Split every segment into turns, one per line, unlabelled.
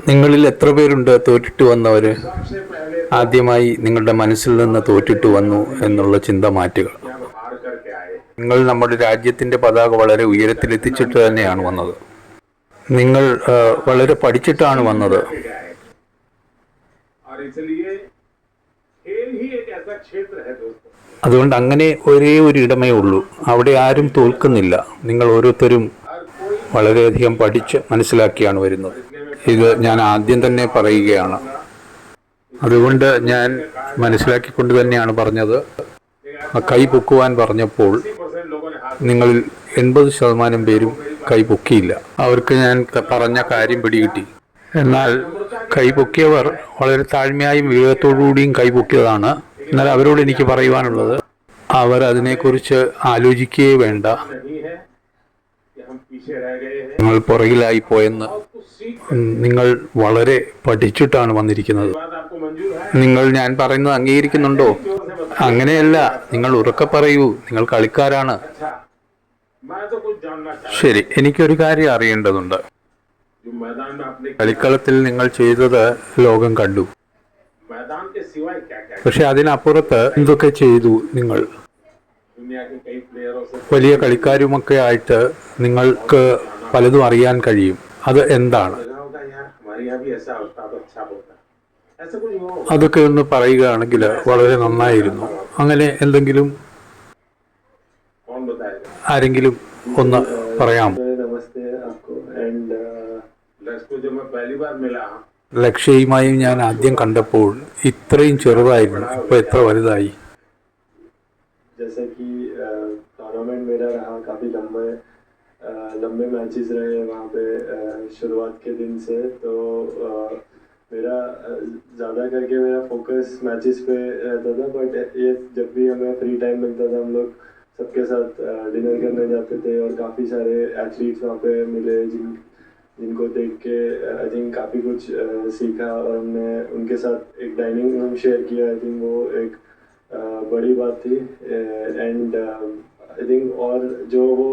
നിങ്ങളിൽ എത്ര പേരുണ്ട് തോറ്റിട്ട് വന്നവര്? ആദ്യമായി നിങ്ങളുടെ മനസ്സിൽ നിന്ന് തോറ്റിട്ട് വന്നു എന്നുള്ള ചിന്ത മാറ്റുക. നിങ്ങൾ നമ്മുടെ രാജ്യത്തിന്റെ പതാക വളരെ ഉയരത്തിലെത്തിച്ചിട്ട് തന്നെയാണ് വന്നത്. നിങ്ങൾ വളരെ പഠിച്ചിട്ടാണ് വന്നത്. അതുകൊണ്ട് അങ്ങനെ ഒരേ ഒരു ഇടമേ ഉള്ളൂ. അവിടെ ആരും തോൽക്കുന്നില്ല. നിങ്ങൾ ഓരോരുത്തരും വളരെയധികം പഠിച്ച് മനസ്സിലാക്കിയാണ് വരുന്നത്. ഇത് ഞാൻ ആദ്യം തന്നെ പറയുകയാണ്. അതുകൊണ്ട് ഞാൻ മനസ്സിലാക്കിക്കൊണ്ട് തന്നെയാണ് പറഞ്ഞത്. കൈ പൊക്കുവാൻ പറഞ്ഞപ്പോൾ നിങ്ങളിൽ 80% പേരും കൈ പൊക്കിയില്ല. അവർക്ക് ഞാൻ പറഞ്ഞ കാര്യം പിടികിട്ടി. എന്നാൽ കൈ പൊക്കിയവർ വളരെ താഴ്മയായും വിവേകത്തോടുകൂടിയും കൈ പൊക്കിയതാണ്. എന്നാൽ അവരോട് എനിക്ക് പറയുവാനുള്ളത്, അവർ അതിനെക്കുറിച്ച് ആലോചിക്കുകയേ വേണ്ട. നിങ്ങൾ പുറകിലായി പോയെന്ന്. നിങ്ങൾ വളരെ പഠിച്ചിട്ടാണ് വന്നിരിക്കുന്നത്. നിങ്ങൾ ഞാൻ പറയുന്നത് അംഗീകരിക്കുന്നുണ്ടോ? അങ്ങനെയല്ല, നിങ്ങൾ ഉറക്കെ പറയൂ. നിങ്ങൾ കളിക്കാരാണ്. ശരി, എനിക്കൊരു കാര്യം അറിയേണ്ടതുണ്ട്. കളിക്കളത്തിൽ നിങ്ങൾ ചെയ്തത് ലോകം കണ്ടു. പക്ഷെ അതിനപ്പുറത്ത് എന്തൊക്കെ ചെയ്തു നിങ്ങൾ? വലിയ കളിക്കാരുമൊക്കെ ആയിട്ട് നിങ്ങൾക്ക് പലതും അറിയാൻ കഴിയും. അത് എന്താണ്? അതൊക്കെ ഒന്ന് പറയുകയാണെങ്കിൽ വളരെ നന്നായിരുന്നു. അങ്ങനെ എന്തെങ്കിലും ആരെങ്കിലും ഒന്ന് പറയാം? ലക്ഷ്യയുമായും ഞാൻ ആദ്യം കണ്ടപ്പോൾ ഇത്രയും ചെറുതായിരുന്നു. ഇപ്പൊ എത്ര വലുതായി!
जैसे कि टूर्नामेंट मेरा रहा काफ़ी लंबे मैचेस रहे वहाँ पे शुरुआत के दिन से। तो मेरा ज़्यादा करके मेरा फोकस मैचेस पे रहता था। बट ये जब भी हमें फ्री टाइम मिलता था, हम लोग सबके साथ डिनर करने जाते थे और काफ़ी सारे एथलीट्स वहाँ पे मिले जिनको देख के आई थिंक काफ़ी कुछ सीखा और हमने उनके साथ एक डाइनिंग रूम शेयर किया। आई थिंक वो एक बड़ी बात थी। एंड आई थिंक और जो वो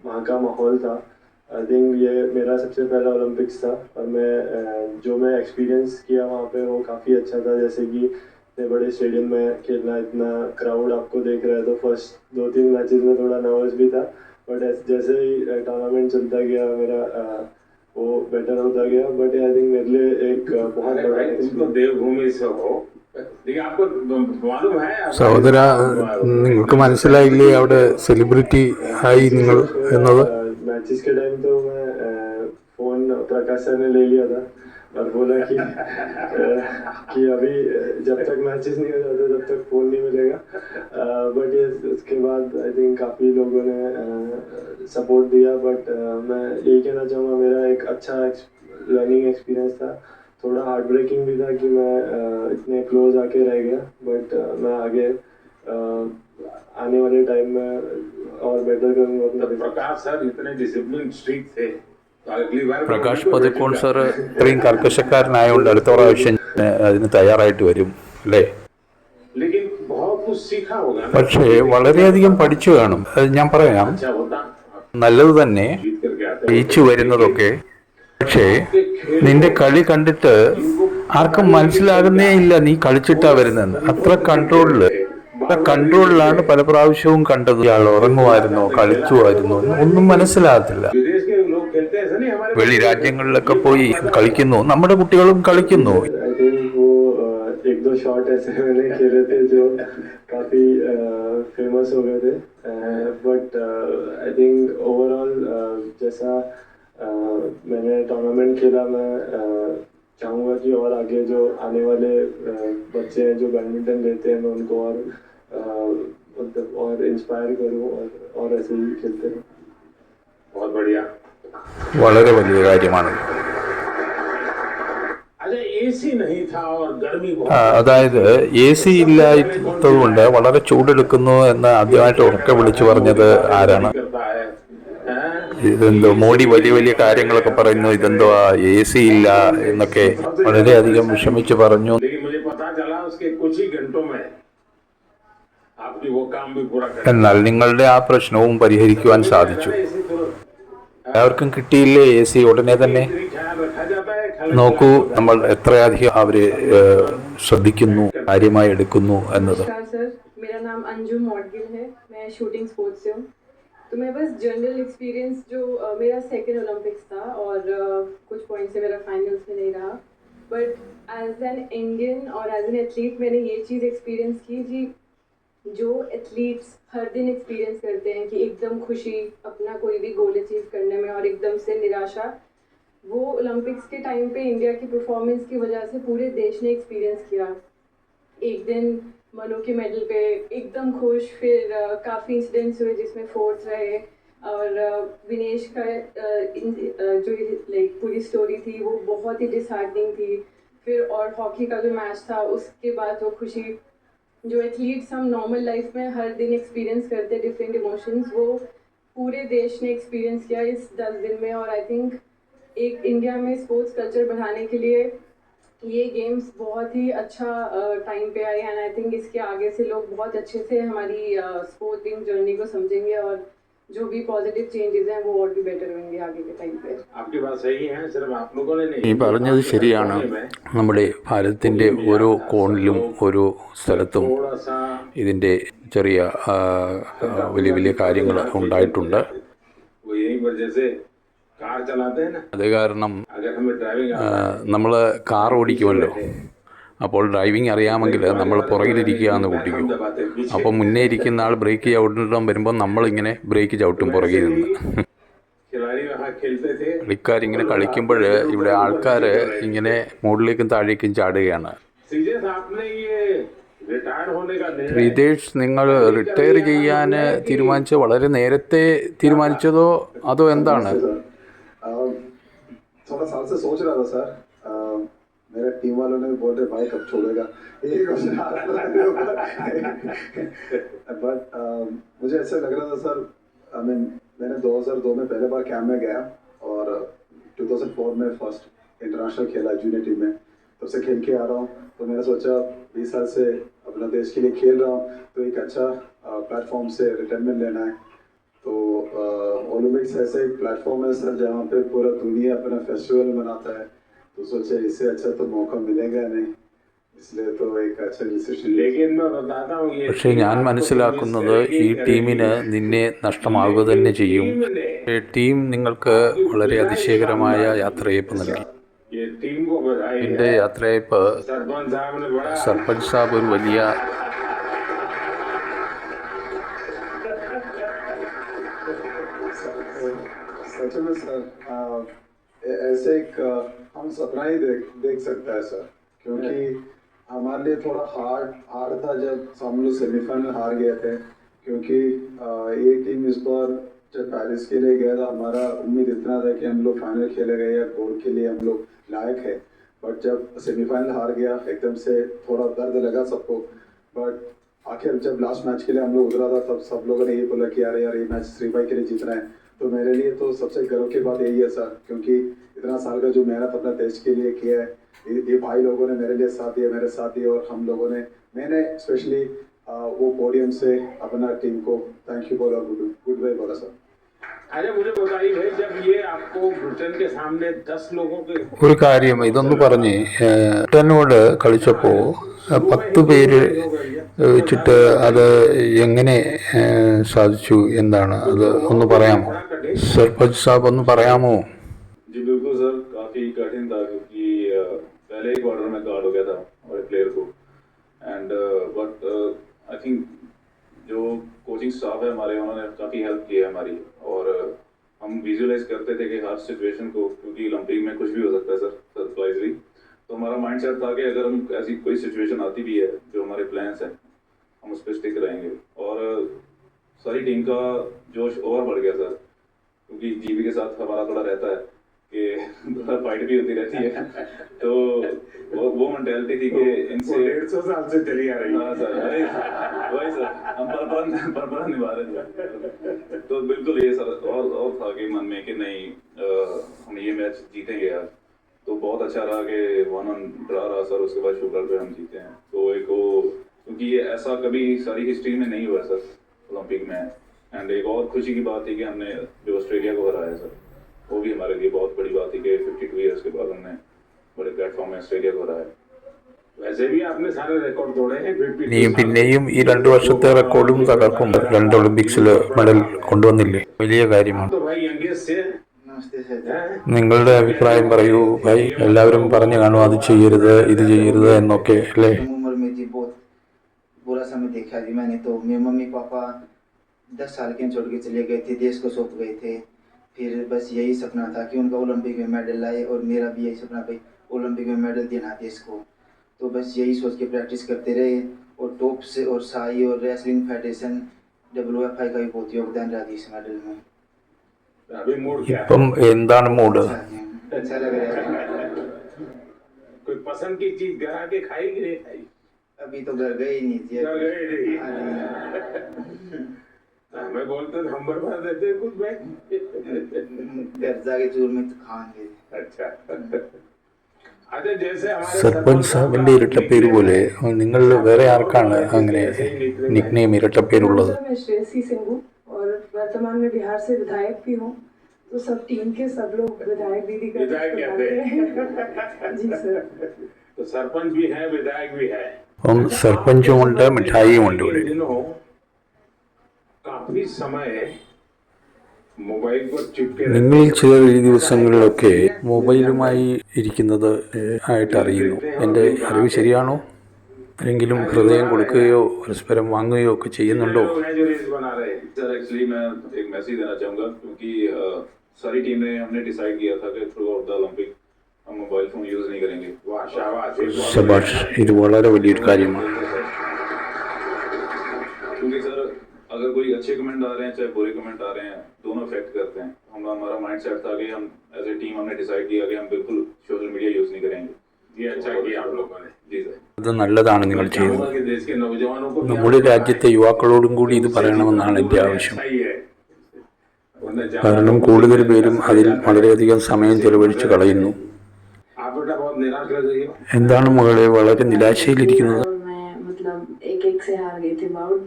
वहाँ का माहौल था, आई थिंक ये मेरा सबसे पहला ओलंपिक्स था और जो मैं एक्सपीरियंस किया वहाँ पे वो काफ़ी अच्छा था। जैसे कि इतने बड़े स्टेडियम में खेलना, इतना क्राउड आपको देख रहा है, तो फर्स्ट 2-3 मैचेस में थोड़ा नर्वस भी था। बट जैसे ही टूर्नामेंट चलता गया मेरा वो बेटर होता गया। बट आई थिंक मेरे लिए एक बहुत बड़ा
देवभूमि से हो।
സഹോദര, നിങ്ങൾക്ക് മനസ്സിലായില്ലേ അവിടെ സെലിബ്രിറ്റി ആയി നിങ്ങൾ എന്നത്?
मैचेस के टाइम तो मैं फोन प्रकाश सर ने ले लिया था और बोला कि अभी जब तक मैचेस नहीं हो जाते तब तक फोन नहीं मिलेगा। बट ये उसके बाद आई थिंक काफ़ी लोगों ने सपोर्ट दिया। बट मैं यही कहना चाहूँगा, मेरा एक अच्छा लर्निंग एक्सपीरियंस था। थोड़ा हार्ट ब्रेकिंग भी था कि मैं इतने क्लोज आके रह गया। बट मैं आगे आने वाले टाइम में और बेटर करूँगा अपना।
प्रकाश सर इतने डिसिप्लिन स्ट्रिक्ट थे।
പ്രകാശ് പതുക്കോൺ സാർ ഇത്രയും കർക്കശക്കാരനായതുകൊണ്ട് അടുത്ത പ്രാവശ്യം അതിന് തയ്യാറായിട്ട് വരും അല്ലേ? പക്ഷേ വളരെയധികം പഠിച്ചു കാണും. ഞാൻ പറയാം, നല്ലത് തന്നെ ജയിച്ചു വരുന്നതൊക്കെ. പക്ഷേ നിന്റെ കളി കണ്ടിട്ട് ആർക്കും മനസ്സിലാകുന്നേ ഇല്ല നീ കളിച്ചിട്ടാ വരുന്നെന്ന്. അത്ര കൺട്രോളിലാണ് പല പ്രാവശ്യവും കണ്ടത്. ഇയാൾ ഉറങ്ങുമായിരുന്നോ കളിച്ചുമായിരുന്നോ ഒന്നും മനസ്സിലാകത്തില്ല. വെളി രാജ്യങ്ങളിലൊക്കെ പോയി കളിക്കുന്നു, നമ്മുടെ കുട്ടികളും കളിക്കുന്നു.
एक दो शॉट ऐसे मैंने खेले थे जो काफ़ी फेमस हो गए थे। बट आई थिंक ओवरऑल जैसा मैंने टूर्नामेंट खेला, मैं चाहूँगा कि और आगे जो आने वाले बच्चे हैं जो बैडमिंटन लेते हैं, मैं उनको और इंस्पायर करूँ और ऐसे ही खेलते हैं।
बहुत बढ़िया,
വളരെ വലിയ കാര്യമാണ്. അതായത് AC ഇല്ലാത്തതുകൊണ്ട് വളരെ ചൂടെടുക്കുന്നു എന്ന് ആദ്യമായിട്ട് ഉറക്കെ വിളിച്ചു പറഞ്ഞത് ആരാണ്? ഇതെന്തോ മോഡി വലിയ വലിയ കാര്യങ്ങളൊക്കെ പറയുന്നു, ഇതെന്തോ AC ഇല്ല എന്നൊക്കെ വളരെയധികം വിഷമിച്ച് പറഞ്ഞു. എന്നാൽ നിങ്ങളുടെ ആ പ്രശ്നവും പരിഹരിക്കുവാൻ സാധിച്ചു. എല്ലാവർക്കും കിട്ടിയില്ലേ എ സി ഉടനെ തന്നെ?
ख्याल रखा जाता है ख्याल
നോക്കൂ നമ്മൾ എത്രയധികം അവരെ ശ്രദ്ധിക്കുന്നു, കാര്യമായി എടുക്കുന്നു എന്നത്.
नमस्कार सर, मेरा नाम अंजुम मॉडगिल है। मैं शूटिंग स्पोर्ट्स से हूँ। तो मैं बस जनरल एक्सपीरियंस जो मेरा सेकंड ओलंपिक्स था और कुछ पॉइंट से मेरा फाइनल्स में नहीं रहा, बट एज एन इंडियन और एज एन एथलीट मैंने ये चीज़ एक्सपीरियंस की जी, जो एथलीट्स हर दिन एक्सपीरियंस करते हैं कि एकदम खुशी अपना कोई भी गोल अचीव करने में और एकदम से निराशा, वो ओलंपिक्स के टाइम पे इंडिया की परफॉर्मेंस की वजह से पूरे देश ने एक्सपीरियंस किया। एक दिन मनु के मेडल पे एकदम खुश, फिर काफ़ी इंसिडेंट्स हुए जिसमें फोर्थ रहे और विनेश का जो लाइक पूरी स्टोरी थी वो बहुत ही डिसहार्टनिंग थी। फिर और हॉकी का जो मैच था उसके बाद वो खुशी, जो एथलीट्स हम नॉर्मल लाइफ में हर दिन एक्सपीरियंस करते डिफरेंट इमोशंस, वो पूरे देश ने एक्सपीरियंस किया इस 10 दिन में। और आई थिंक एक इंडिया में स्पोर्ट्स कल्चर बढ़ाने के लिए ये गेम्स बहुत ही अच्छा टाइम पे आए एंड आई थिंक इसके आगे से लोग बहुत अच्छे से हमारी स्पोर्टिंग जर्नी को समझेंगे और जो भी पॉजिटिव चेंजेस हैं वो और भी बेटर होंगे आगे के टाइम पे।
आपकी बात सही है, सिर्फ आप लोगों ने नहीं,
നീ പറഞ്ഞത് ശരിയാണ്. നമ്മുടെ ഭാരതത്തിൻ്റെ ഓരോ കോണിലും ഓരോ സ്ഥലത്തും
थोड़ा सा
ഇതിൻ്റെ ചെറിയ വലിയ വലിയ കാര്യങ്ങൾ ഉണ്ടായിട്ടുണ്ട്.
वो यही वजह से कार चलाते हैं ना,
അത് കാരണം
अगर हमें ड्राइविंग
നമ്മൾ കാർ ഓടിക്കുമല്ലോ, അപ്പോൾ ഡ്രൈവിംഗ് അറിയാമെങ്കിൽ നമ്മൾ പുറകിലിരിക്കുക എന്ന് കൂട്ടിക്കും. അപ്പോൾ മുന്നേ ഇരിക്കുന്ന ആൾ ബ്രേക്ക് ചവിട്ടാൻ വരുമ്പോൾ നമ്മളിങ്ങനെ ബ്രേക്ക് ചവിട്ടും പുറകിൽ നിന്ന്.
खिलाड़ी वहाँ खेलते थे,
കളിക്കാരിങ്ങനെ കളിക്കുമ്പോൾ ഇവിടെ ആൾക്കാർ ഇങ്ങനെ മുകളിലേക്കും താഴേക്കും ചാടുകയാണ്.
सीधे आपने ये रिटायर्ड होने का निर्णय
റിതേഷ്, നിങ്ങൾ റിട്ടയർ ചെയ്യാൻ തീരുമാനിച്ച വളരെ നേരത്തെ തീരുമാനിച്ചതോ അതോ എന്താണ്?
थोड़ा साल से सोच रहा था सर। मेरे टीम वालों ने भी बोल रहे भाई कब छोड़ेगा, यही क्वेश्चन आ रहा था। बट मुझे ऐसा लग रहा था सर, आई मीन मैंने 2002 में पहले बार कैंप में गया और 2004 में फर्स्ट इंटरनेशनल खेला जूनियर टीम में, तब से खेल के आ रहा हूँ। तो मैंने सोचा 20 साल से अपना देश के लिए खेल रहा हूँ तो एक अच्छा प्लेटफॉर्म से रिटायरमेंट लेना है। तो ओलंपिक्स ऐसे एक प्लेटफॉर्म है सर जहाँ पे पूरा दुनिया अपना फेस्टिवल मनाता है, तो सोचा इससे अच्छा तो मौका मिलेगा नहीं, इसलिए तो एक अच्छा डिसीजन।
लेकिन मैं बताता हूँ ये
പക്ഷേ ഞാൻ മനസ്സിലാക്കുന്നത് ഈ ടീമിന് നിന്നെ നഷ്ടമാവുക തന്നെ ചെയ്യും. ടീം നിങ്ങൾക്ക് വളരെ അതിശയകരമായ യാത്രയയപ്പ് നൽകി.
ये टीम को बधाई
എൻ്റെ
है,
യാത്രയയപ്പ്
सरपंच साहब ने बड़ा
സർപഞ്ച് സാബ് ഒരു വലിയ
सच में सर ऐसे एक हम सपना ही देख सकता है सर, क्योंकि हमारे लिए थोड़ा हार्ड था जब हम लोग सेमीफाइनल हार गए थे, क्योंकि ये टीम इस बार जब पेरिस के लिए गया था हमारा उम्मीद इतना था कि हम लोग फाइनल खेले गए या गोल्ड के लिए हम लोग लायक है, बट जब सेमीफाइनल हार गया एकदम से थोड़ा दर्द लगा सबको। बट आखिर जब लास्ट मैच के लिए हम लोग उतरा था तब सब लोगों ने ये बोला कि यार ये मैच 3-5 के लिए जीतना है। तो मेरे लिए तो सबसे गर्व की बात यही है सर, क्योंकि इतना साल का जो मेहनत अपना देश के लिए किया है, ये भाई लोगों ने मेरे लिए साथ दिया, मेरे साथ दिया, और हम लोगों ने मैंने स्पेशली वो पोडियम से अपना टीम को थैंक यू बोला, गुड बाय बोला सर।
अच्छा मुझे बताइए भाई, जब ये आपको ब्रिटेन के सामने 10 लोगों के
ഒരു കാര്യം ഇതൊന്ന് പറഞ്ഞ്, ബ്രിട്ടനോട് കളിച്ചപ്പോൾ 10 പേര് വെച്ചിട്ട് അത് എങ്ങനെ സാധിച്ചു, എന്താണ് അത് ഒന്ന് പറയാമോ? സർപഞ്ച് സാബ് ഒന്ന് പറയാമോ?
जी बिल्कुल सर, काफ़ी कठिन था क्योंकि पहले ही क्वार्टर में कार्ड हो गया था हमारे प्लेयर को, एंड बट आई थिंक जो कोचिंग स्टाफ है हमारे, उन्होंने काफ़ी हेल्प की है हमारी, और हम विजुअलाइज करते थे कि हर सिचुएशन को, क्योंकि ओलंपिक में कुछ भी हो सकता है सर सरप्राइजली, तो हमारा माइंड सेट था कि अगर हम ऐसी कोई सिचुएशन आती भी है जो हमारे प्लान्स हैं हम उस पर स्टिक रहेंगे, और सारी टीम का जोश और बढ़ गया सर, क्योंकि जीबी के साथ हमारा थोड़ा रहता है कि थोड़ा फाइट भी होती रहती है, तो वो मेंटालिटी थी कि इनसे
150 साल से चली आ रही है।
हाँ सर, वही सर, हम परपरा निभा रहे थे। तो बिल्कुल ये सर और था कि मन में कि नहीं हम ये मैच जीतेंगे यार, तो बहुत अच्छा रहा कि 1-1 ड्रा रहा सर, उसके बाद शुगर पे हम जीते हैं। तो एक वो, क्योंकि ये ऐसा कभी सारी हिस्ट्री में नहीं हुआ सर ओलंपिक में, एंड एक और खुशी की बात थी कि हमने जो ऑस्ट्रेलिया को हराया सर, लिए बहुत बड़ी बात है कि 52 ईयर्स के बाद हमने बड़े प्लेटफॉर्म में ऑस्ट्रेलिया को हराया।
वैसे भी आपने सारे रिकॉर्ड तोड़े हैं 52
ഇനിയും
साल
പിന്നെയും ഈ 2 വർഷത്തെ റെക്കോർഡും തകർക്കും. 2 ഒളിമ്പിക്സിൽ മെഡൽ കൊണ്ടുവന്നില്ലേ, വലിയ കാര്യമാണ്.
तो भाई यंगेस्ट से
नमस्ते सर।
हैं?
നിങ്ങളുടെ അഭിപ്രായം പറയൂ ഭായ്. എല്ലാവരും പറഞ്ഞു കാണും അത് ചെയ്യരുത് ഇത് ചെയ്യരുത് എന്നൊക്കെ അല്ലേ?
कम उम्र में जी बहुत बुरा समय देखा जी मैंने। तो मेरे मम्मी पापा 10 साल के छोड़ के चले गए थे, देश को सौंप गए थे। फिर बस यही सपना था कि उनका ओलंपिक में मेडल लाए, और मेरा भी यही सपना भाई ओलंपिक में मेडल देना देश को। तो बस यही सोच के प्रैक्टिस करते रहे, और टॉप से और साई और रेसलिंग फेडरेशन WFI का भी बहुत योगदान रहा थी इस मेडल में।
अभी मूड क्या है?
ഇപ്പം എന്താണ് മൂഡ്?
अच्छा लग रहा है।
कोई पसंद की चीज घर आके खाई कि नहीं खाई?
अभी तो घर गए ही नहीं थी।
घर गए नहीं।
हाँ जी।
हमें बोलते थे, हम बर्बाद देते कुछ भाई।
घर जाके चूर में तो खाएंगे।
अच्छा अच्छा, जैसे हमारे
സർപഞ്ച് സാഹിബിന്റെ ഇരട്ടപ്പേര് പോലെ നിങ്ങൾ വേറെ ആർക്കാണ് അങ്ങനെ നിക്നെയിം ഇരട്ടപ്പേരുള്ളത്?
मैं श्रेयसी सिंह हूँ और वर्तमान में बिहार से विधायक भी हूँ। तो सब टीम के सब लोग विधायक दीदी का
विधायक कहते
हैं। जी सर।
तो सरपंच भी है, विधायक भी है।
അപ്പം സർപഞ്ചും ഉണ്ട്, മിഠായിയും ഉണ്ട് ഇവിടെ.
इन दिनों काफी समय मोबाइल पर चिपके
നിങ്ങൾ ചിലർ ഈ ദിവസങ്ങളിലൊക്കെ മൊബൈലുമായി ഇരിക്കുന്നത് ആയിട്ട് അറിയുന്നു. എൻ്റെ അറിവ് ശരിയാണോ? ആരെങ്കിലും ഹൃദയം കൊടുക്കുകയോ പരസ്പരം വാങ്ങുകയോ ഒക്കെ ചെയ്യുന്നുണ്ടോ?
लोग हैं जो रील्स बना रहे हैं।
सर एक्चुअली मैं एक मैसेज देना चाहूँगा, क्योंकि सारी टीम ने हमने डिसाइड किया था कि थ्रू आउट द ओलंपिक हम मोबाइल फ़ोन यूज़ नहीं करेंगे।
वाह शाबाश, ये बहुत
ശബാഷ്, ഇത് വളരെ വലിയൊരു കാര്യമാണ്.
क्योंकि सर अगर कोई अच्छे कमेंट आ रहे हैं चाहे बुरे कमेंट आ रहे हैं, दोनों अफेक्ट करते हैं। हमारा माइंड सेट था कि हम एज ए टीम हमने डिसाइड किया कि हम बिल्कुल सोशल मीडिया यूज़ नहीं करेंगे।
ये अच्छा किया आप लोगों ने।
जी सर।
ഇത് നല്ലതാണ് നിങ്ങൾ ചെയ്യുന്നത്.
चाहूंगा कि देश के नौजवानों को भी
നമ്മുടെ രാജ്യത്തെ യുവാക്കളോടും കൂടി ഇത് പറയണമെന്നാണ് എൻ്റെ ആവശ്യം.
सही है, वरना ज्यादा
കാരണം കൂടുതൽ പേരും അതിൽ വളരെയധികം സമയം ചെലവഴിച്ച് കളയുന്നു.
आप बेटा बहुत निराश लग रही हो।
എന്താണ് മകളെ വളരെ നിരാശയിലിരിക്കുന്നത്?
और मैं मतलब एक से हार गई थी बाउट,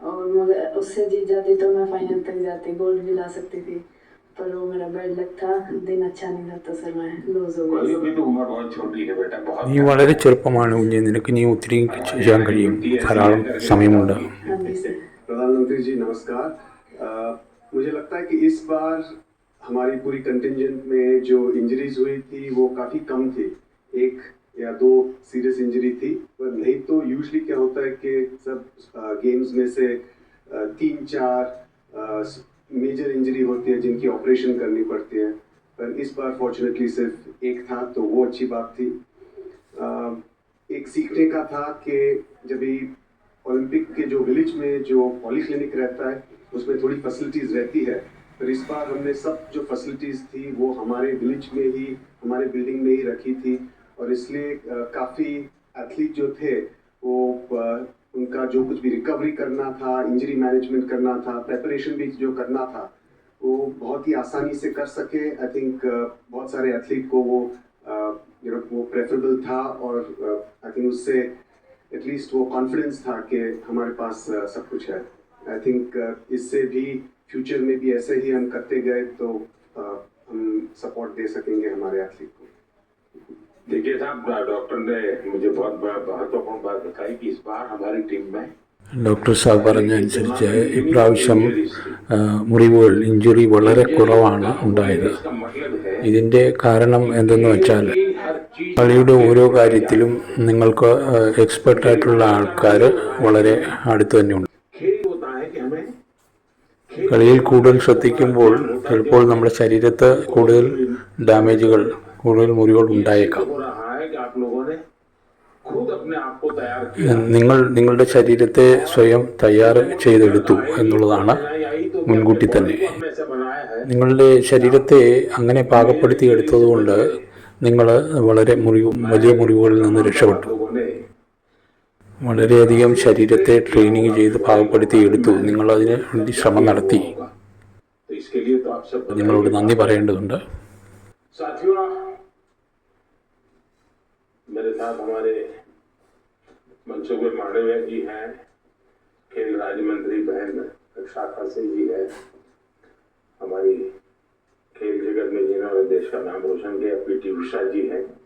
और मगर उससे जीत जाती तो मैं फाइनल तक जाती, गोल्ड भी ला सकती थी। पर वो मेरा बैड लक था, दिन अच्छा नहीं था तो सर मैं लूज हो
कोई
गई।
अभी तो उम्र बहुत छोटी है बेटा, बहुत
നീ വളരെ ചെറുപ്പമാണ് കുഞ്ഞ്, നിനക്ക് നീ ഒത്തിരി ചെയ്യാൻ കഴിയും, ധാരാളം സമയമുണ്ട്.
हाँ जी सर।
प्रधानमंत्री जी नमस्कार। मुझे लगता है कि इस बार हमारी पूरी कंटिंजेंट में जो इंजरीज हुई थी वो काफ़ी कम थी, 1 या 2 सीरियस इंजरी थी। पर नहीं तो यूजुअली क्या होता है कि सब गेम्स में से 3-4 मेजर इंजरी होती है जिनकी ऑपरेशन करनी पड़ती है। पर इस बार फॉर्चुनेटली सिर्फ 1 था, तो वो अच्छी बात थी। एक सीखने का था कि जब भी ओलंपिक के जो विलेज में जो पॉलीक्लिनिक रहता है उसमें थोड़ी फैसिलिटीज़ रहती है, पर इस बार हमने सब जो फैसिलिटीज़ थी वो हमारे विलेज में ही, हमारे बिल्डिंग में ही रखी थी। और इसलिए काफ़ी एथलीट जो थे वो उनका जो कुछ भी रिकवरी करना था, इंजरी मैनेजमेंट करना था, प्रेपरेशन भी जो करना था वो बहुत ही आसानी से कर सके। आई थिंक बहुत सारे एथलीट को वो वो प्रेफरेबल था, और आई थिंक उससे एटलीस्ट वो कॉन्फिडेंस था कि हमारे पास सब कुछ है। आई थिंक इससे भी फ्यूचर में भी ऐसे ही हम करते गए तो हम सपोर्ट दे सकेंगे हमारे एथलीट को।
देखिए साहब, डॉक्टर ने मुझे बहुत महत्वपूर्ण बात बताई कि इस बार हमारी टीम में
ഡോക്ടർ സാബ് പറഞ്ഞ അനുസരിച്ച് ഇപ്രാവശ്യം മുറിവുകൾ, ഇഞ്ചുറി വളരെ കുറവാണ് ഉണ്ടായത്.
इसका मतलब है
ഇതിൻ്റെ കാരണം എന്തെന്ന് വെച്ചാൽ
कि हर चीज
കളിയുടെ ഓരോ കാര്യത്തിലും നിങ്ങൾക്ക് എക്സ്പെർട്ടായിട്ടുള്ള ആൾക്കാർ വളരെ അടുത്ത് തന്നെയുണ്ട്.
खेल होता है कि हमें
കളിയിൽ കൂടുതൽ ശ്രദ്ധിക്കുമ്പോൾ ചിലപ്പോൾ നമ്മുടെ ശരീരത്ത് കൂടുതൽ ഡാമേജുകൾ, കൂടുതൽ മുറിവുകൾ ഉണ്ടായേക്കാം.
हो रहा है कि आप लोगों ने खुद अपने आप को तैयार किया।
നിങ്ങൾ നിങ്ങളുടെ ശരീരത്തെ സ്വയം തയ്യാർ ചെയ്തെടുത്തു എന്നുള്ളതാണ് മുൻകൂട്ടി തന്നെ.
अपने से बनाया है।
നിങ്ങളുടെ ശരീരത്തെ അങ്ങനെ പാകപ്പെടുത്തി എടുത്തതുകൊണ്ട് നിങ്ങൾ വളരെ വലിയ മുറിവുകളിൽ നിന്ന് രക്ഷപ്പെട്ടു.
लोगों ने
വളരെയധികം ശരീരത്തെ ട്രെയിനിങ് ചെയ്ത് പാകപ്പെടുത്തി എടുത്തു. നിങ്ങൾ അതിന് വേണ്ടി ശ്രമം നടത്തി.
तो इसके लिए तो आप सब
നിങ്ങളോട് നന്ദി പറയേണ്ടതുണ്ട്.
साथियों, मेरे साथ हमारे मनसुबे मांडविया जी हैं, खेल राज्य मंत्री बहन रक्षा सिंह जी है, हमारी खेल जगत में जिन्होंने देश का नाम रोशन किया, पीटी उषा जी है।